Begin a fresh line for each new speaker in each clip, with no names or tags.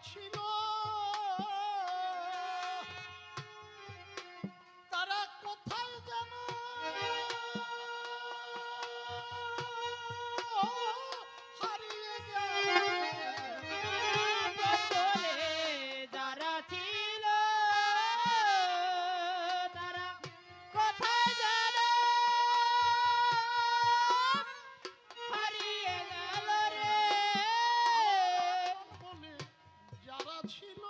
ছিল তারা কোথায় যেন হারিয়ে
জঙ্গলে যারা ছিল তারা কোথায় যেন হারিয়ে গেল রে।
বলে যারা ছিল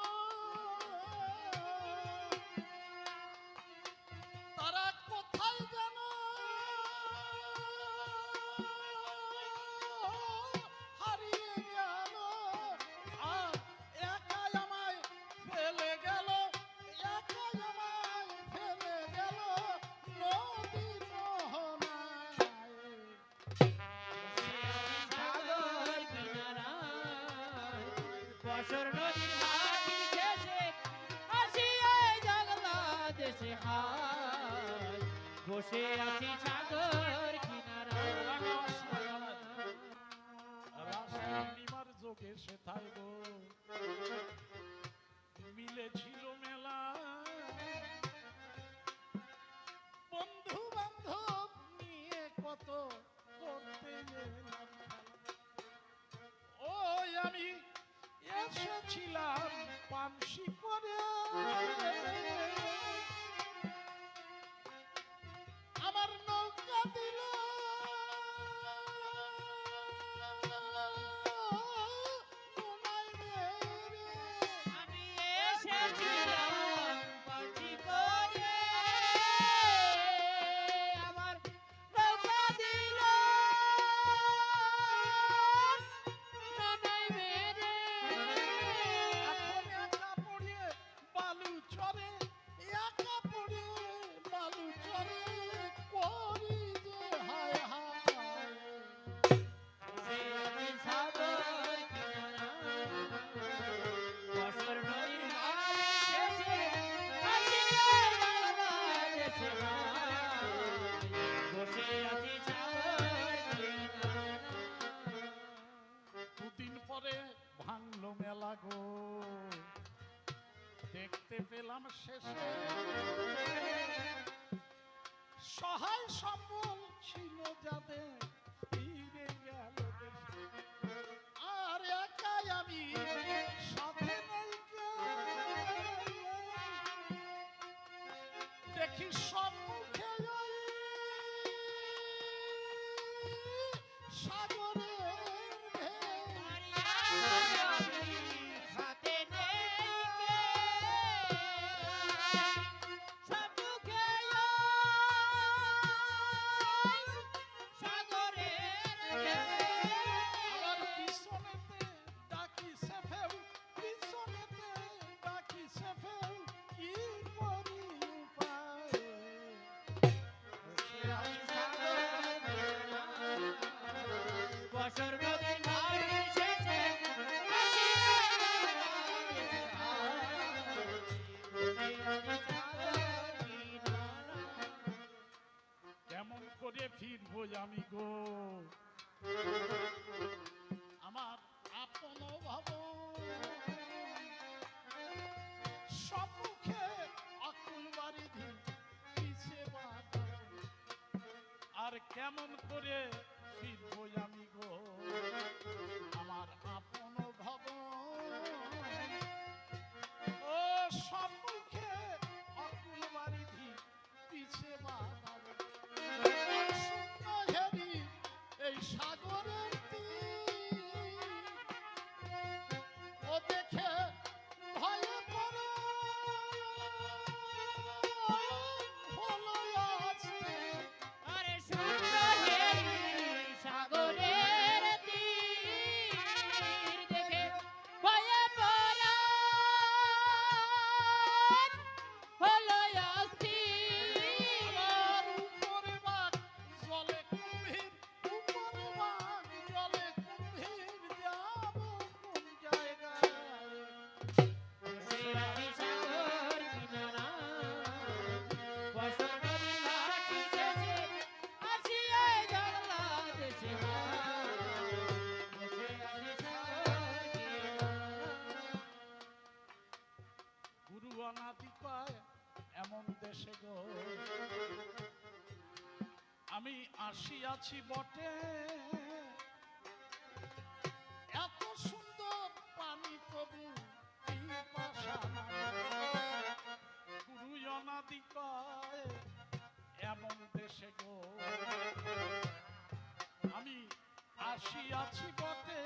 তারা কোথায় যেন হারিয়ে গেল আর একাই আমায় ফেলে গেল একাই আমায় ফেলে গেল নদীর মোহনায়
সাগর কিনারায় বছর নদীর ঘাটি শেষে আসিয়াই জাগলা দেশে হায় বসে আছি সাগর কিনারায়।
রাস পূর্ণিমার যোগে সেথায় গো মিলেছিল মেলা বন্ধু বান্ধব নিয়ে কত করতে গেলাম খেলা। ওই আমি এসেছিলাম পানসি করে আমার নৌকা দিল কোনায় মেরে।
আমি এসেছিলাম পাখি করে আমার নৌকা দিল নানাই মেরে।
এখন একা পড়ে বালু চরে একা পড়ে বালু চরে করি যে হায় হায়
সাগর কিনারায় বছর নদীর ঘাট শেষে আসিয়াই জাগলা দেশে হায় বসে আছি সাগর কিনারায়।
দুদিন পরে ভাঙলো মেলা গো দেখতে পেলাম শেষে সহায় সম্বল ছিল যাদের ফিরে গেল দেশে। আর একাই আমি সাথে নেই কেউ। দেখি সম্মুখে ওই সাগরের ঢেউ।
হাতে নেই সম্মুখে সাগরের
আবার পিছনেতে ডাকিছে ফেউ পিছনেতে ডাকিছে ফেউ কি করি উপায় বসে আছি
বছর নদীর ঘাট শেষে আসিয়াই জাগলা দেশে হায়।
কেমন করে ফিরবো আমি গো আমার আপন ভাব সম্মুখে অকুল বাড়ি পিছে বাধা আর কেমন করে ফিরবো আমি গো আমার আপন ভাব ও সম্মুখে অকুল বাড়ি পিছে বাধা শূন্য হেরি এই সাগরের তীর ও দেখে ভয়ে পড়ে হলো আসতে
আরে সুন্দর সাগরের
দেশে গো আমি আসিয়াছি বটে এত সুন্দর পানি তবু পিপাসা গুরু অনাদি কয় এমন দেশে গো আমি আসিয়াছি বটে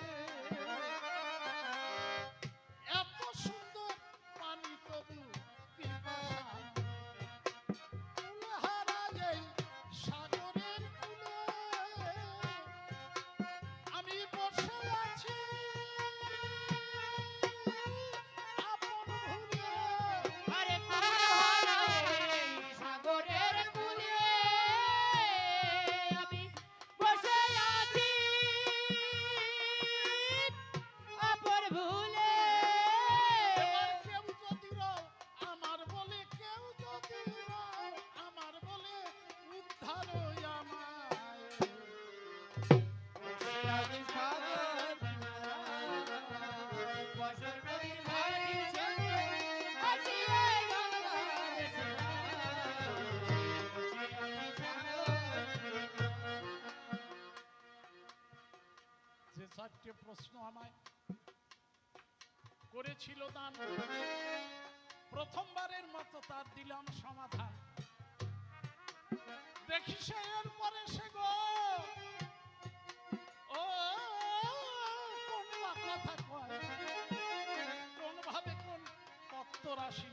এত সুন্দর পানি তবু পিপাসা কুলহারা এই সাগরের কূলে আমি বসে আছি আপন ভুলে
আরে কুলহারা এই সাগরের কূলে আমি বসে আছি আপন ভুলে।
এবার কেউ যদি রও আমার বলে কেউ যদি রও আমার বলে উদ্ধার আমায়
বসে আছি সাগর কিনারায়, বসর নদীর ঘাটের সঙ্গে আসিয়া গঙ্গা ভেসে
যে চারটে প্রশ্ন আমায় করেছিল দান প্রথমবারের মতো তার দিলাম সমাধান দেখি সে এর পরে সে গো ও কোন কথা কয় কোন ভাবে কোন তত্ত্ব রাশি